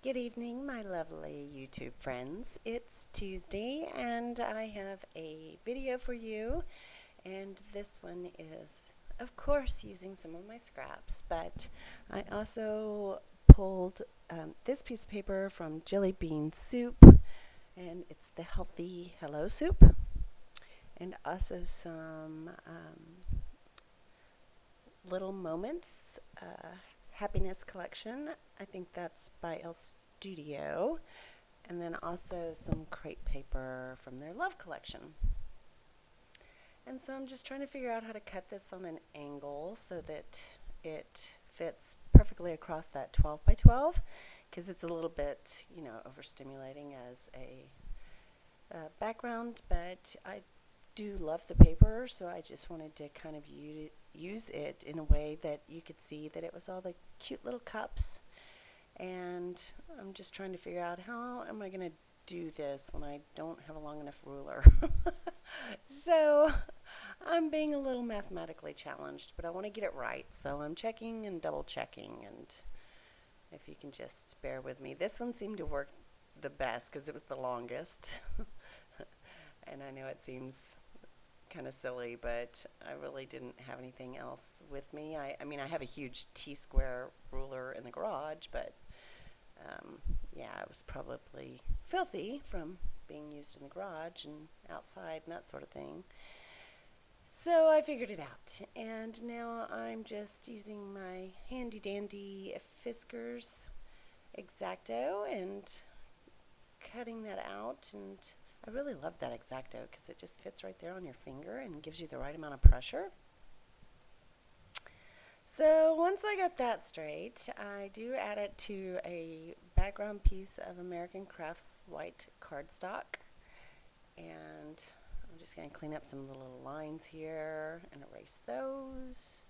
Good evening, my lovely YouTube friends. It's Tuesday, and I have a video for you. And this one is, of course, using some of my scraps, but I also pulled this piece of paper from Jelly Bean Soup, and it's the Healthy Hello Soup, and also some Little Moments Happiness Collection. I think that's by El Studio. And then also some crepe paper from their Love collection. And so I'm just trying to figure out how to cut this on an angle so that it fits perfectly across that 12 by 12, because it's a little bit, overstimulating as a background, but I do love the paper, so I just wanted to kind of use it in a way that you could see that it was all the cute little cups. And I'm just trying to figure out how am I going to do this when I don't have a long enough ruler. So I'm being a little mathematically challenged, but I want to get it right. So I'm checking and double checking, and if you can just bear with me. This one seemed to work the best because it was the longest. And I know it seems kind of silly, but I really didn't have anything else with me. I mean, I have a huge T-square ruler in the garage, but yeah, it was probably filthy from being used in the garage and outside and that sort of thing. So I figured it out, and now I'm just using my handy dandy Fiskars X-Acto and cutting that out. And I really love that X-Acto because it just fits right there on your finger and gives you the right amount of pressure. So once I got that straight, I do add it to a background piece of American Crafts white cardstock. And I'm just going to clean up some of the little lines here and erase those.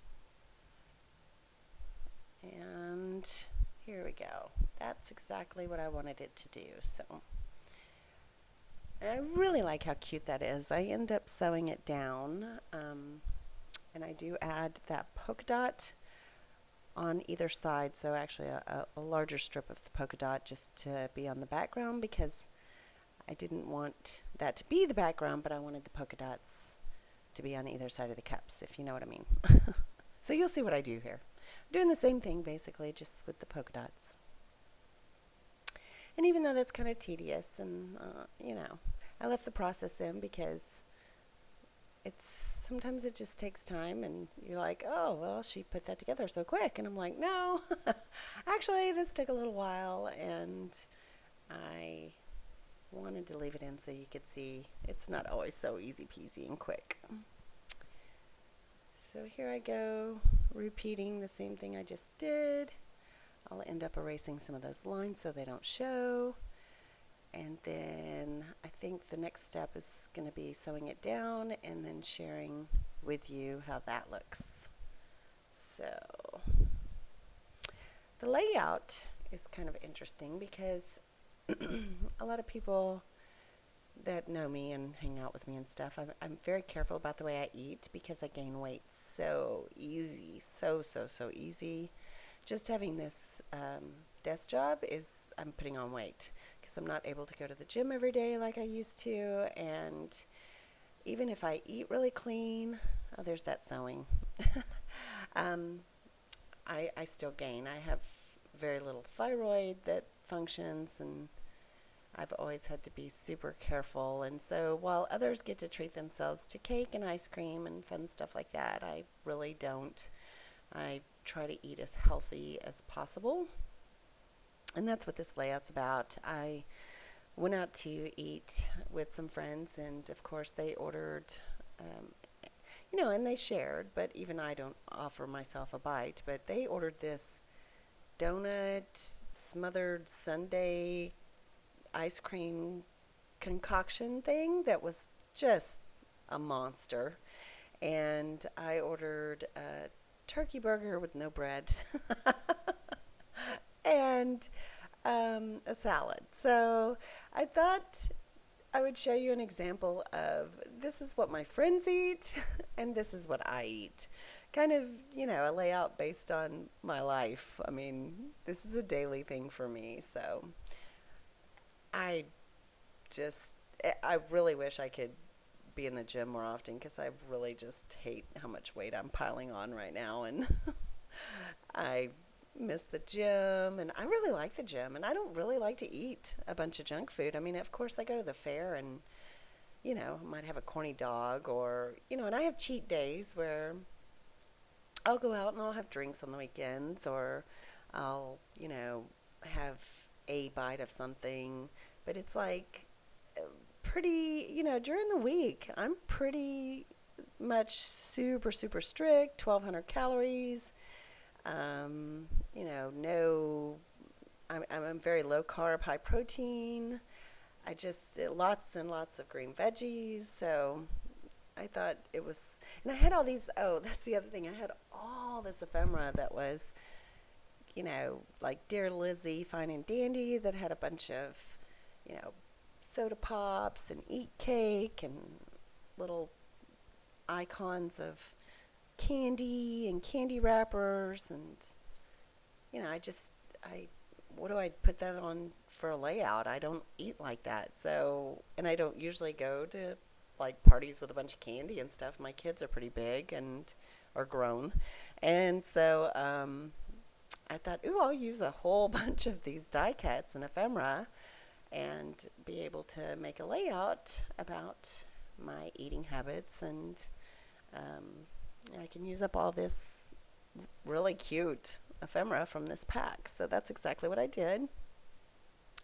And here we go. That's exactly what I wanted it to do. So I really like how cute that is. I end up sewing it down, and I do add that polka dot on either side, so actually a larger strip of the polka dot just to be on the background, because I didn't want that to be the background, but I wanted the polka dots to be on either side of the cups, if you know what I mean. So you'll see what I do here. I'm doing the same thing basically, just with the polka dots. And even though that's kind of tedious, and I left the process in because sometimes it just takes time, and you're like, oh, well, she put that together so quick. And I'm like, no, actually, this took a little while, and I wanted to leave it in so you could see it's not always so easy peasy and quick. So here I go, repeating the same thing I just did. I'll end up erasing some of those lines so they don't show. And then I think the next step is going to be sewing it down and then sharing with you how that looks. So the layout is kind of interesting because a lot of people that know me and hang out with me and stuff, I'm very careful about the way I eat because I gain weight so easy, so easy. Just having this desk job I'm putting on weight because I'm not able to go to the gym every day like I used to, and even if I eat really clean, oh, there's that sewing. I still gain. I have very little thyroid that functions, and I've always had to be super careful. And so while others get to treat themselves to cake and ice cream and fun stuff like that, I really don't. I try to eat as healthy as possible. And that's what this layout's about. I went out to eat with some friends, and of course they ordered, and they shared, but even I don't offer myself a bite, but they ordered this donut smothered sundae ice cream concoction thing that was just a monster. And I ordered a turkey burger with no bread and a salad. So I thought I would show you an example of this is what my friends eat and this is what I eat, kind of, a layout based on my life. I mean, this is a daily thing for me, so I just, I really wish I could be in the gym more often because I really just hate how much weight I'm piling on right now, and I miss the gym, and I really like the gym, and I don't really like to eat a bunch of junk food. I mean, of course, I go to the fair and, might have a corny dog or, and I have cheat days where I'll go out and I'll have drinks on the weekends or I'll, have a bite of something. But it's like pretty, during the week, I'm pretty much super, super strict, 1,200 calories. No, I'm very low carb, high protein. I just, lots and lots of green veggies. So I thought it was, and I had all these, oh, that's the other thing. I had all this ephemera that was, like Dear Lizzie, Fine and Dandy, that had a bunch of, you know, soda pops and eat cake and little icons of candy and candy wrappers. And, I, what do I put that on for a layout? I don't eat like that. So, and I don't usually go to like parties with a bunch of candy and stuff. My kids are pretty big and are grown. And so I thought, ooh, I'll use a whole bunch of these die cuts and ephemera and be able to make a layout about my eating habits. And I can use up all this really cute ephemera from this pack. So that's exactly what I did.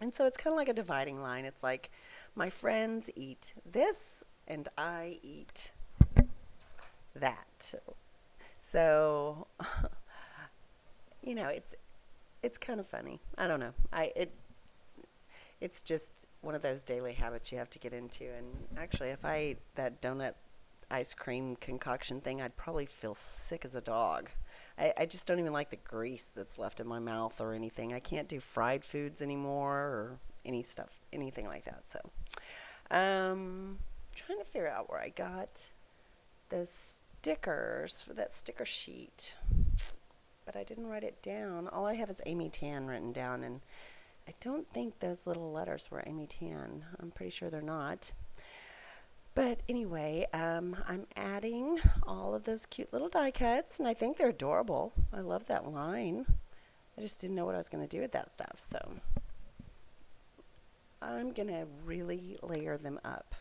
And so it's kind of like a dividing line. It's like my friends eat this and I eat that. So, it's kind of funny. I don't know. It's just one of those daily habits you have to get into. And actually, if I ate that donut ice cream concoction thing, I'd probably feel sick as a dog. I just don't even like the grease that's left in my mouth or anything. I can't do fried foods anymore or anything like that. So, trying to figure out where I got those stickers for that sticker sheet, but I didn't write it down. All I have is Amy Tan written down, and I don't think those little letters were Amy Tan. I'm pretty sure they're not. But anyway, I'm adding all of those cute little die cuts, and I think they're adorable. I love that line. I just didn't know what I was going to do with that stuff, so I'm going to really layer them up.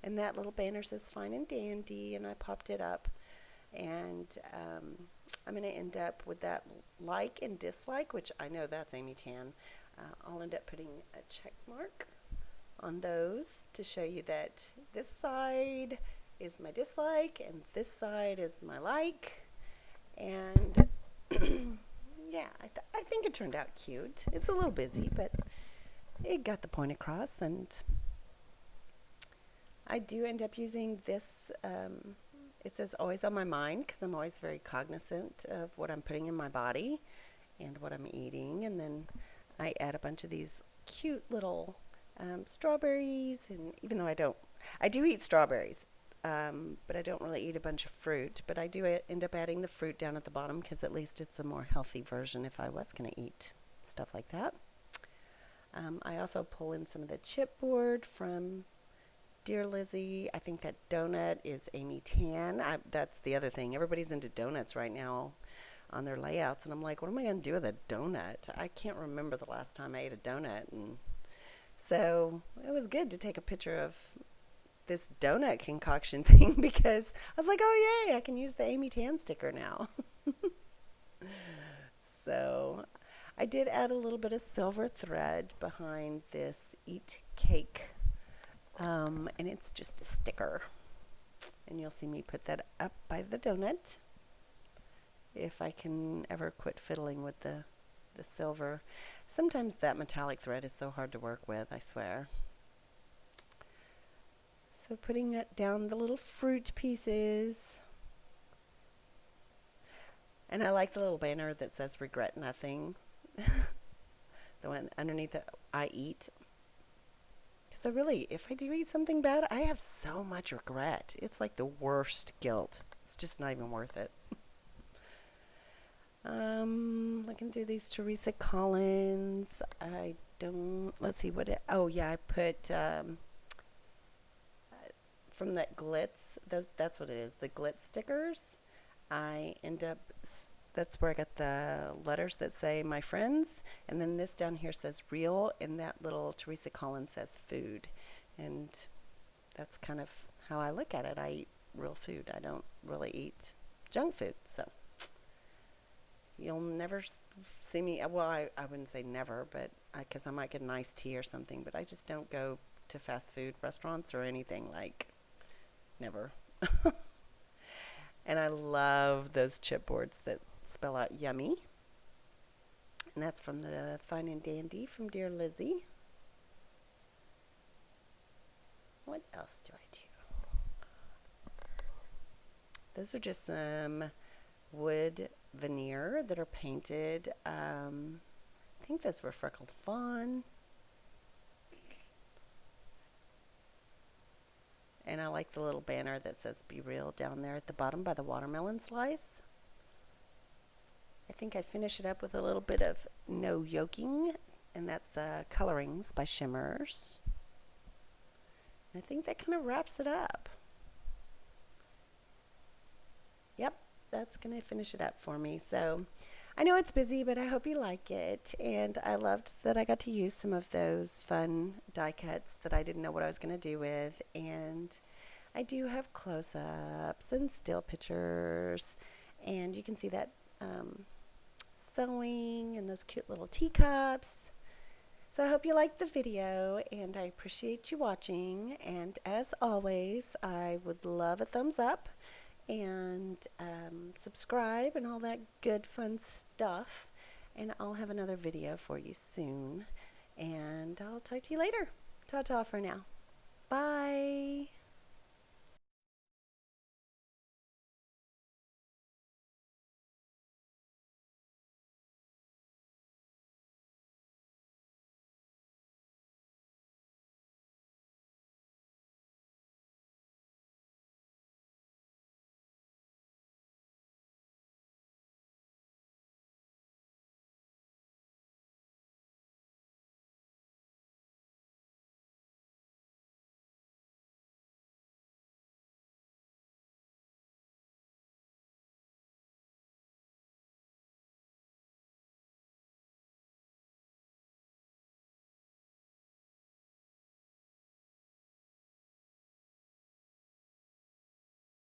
And that little banner says Fine and Dandy, and I popped it up. And I'm going to end up with that like and dislike, which I know that's Amy Tan. I'll end up putting a check mark on those to show you that this side is my dislike and this side is my like. And yeah, I think it turned out cute. It's a little busy, but it got the point across. And I do end up using this, it says always on my mind, because I'm always very cognizant of what I'm putting in my body and what I'm eating. And then I add a bunch of these cute little strawberries, and even though I do eat strawberries, but I don't really eat a bunch of fruit, but I do end up adding the fruit down at the bottom because at least it's a more healthy version if I was going to eat stuff like that. I also pull in some of the chipboard from Dear Lizzie. I think that donut is Amy Tan. That's the other thing. Everybody's into donuts right now on their layouts, and I'm like, what am I going to do with a donut? I can't remember the last time I ate a donut, and so it was good to take a picture of this donut concoction thing because I was like, oh yay, I can use the Amy Tan sticker now. So I did add a little bit of silver thread behind this Eat Cake, and it's just a sticker. And you'll see me put that up by the donut if I can ever quit fiddling with the silver. Sometimes that metallic thread is so hard to work with, I swear. So putting that down the little fruit pieces. And I like the little banner that says regret nothing. The one underneath it, I eat. Because if I do eat something bad, I have so much regret. It's like the worst guilt. It's just not even worth it. Looking through these Teresa Collins. I don't, let's see what it, oh yeah, I put, from that glitz, that's what it is, the glitz stickers. I end up, that's where I got the letters that say my friends, and then this down here says real, and that little Teresa Collins says food. And that's kind of how I look at it. I eat real food. I don't really eat junk food. So you'll never see me. Well, I wouldn't say never, but because I might get an iced tea or something, but I just don't go to fast food restaurants or anything, like never. And I love those chipboards that spell out yummy. And that's from the Fine and Dandy from Dear Lizzie. What else do I do? Those are just some wood veneer that are painted. I think those were Freckled Fawn. And I like the little banner that says Be Real down there at the bottom by the watermelon slice. I think I finish it up with a little bit of No Yoking, and that's Colorings by Shimmers. And I think that kind of wraps it up. Yep, that's going to finish it up for me. So I know it's busy, but I hope you like it. And I loved that I got to use some of those fun die cuts that I didn't know what I was going to do with. And I do have close-ups and still pictures. And you can see that sewing and those cute little teacups. So I hope you liked the video, and I appreciate you watching. And as always, I would love a thumbs up and subscribe and all that good fun stuff. And I'll have another video for you soon. And I'll talk to you later. Ta-ta for now. Bye.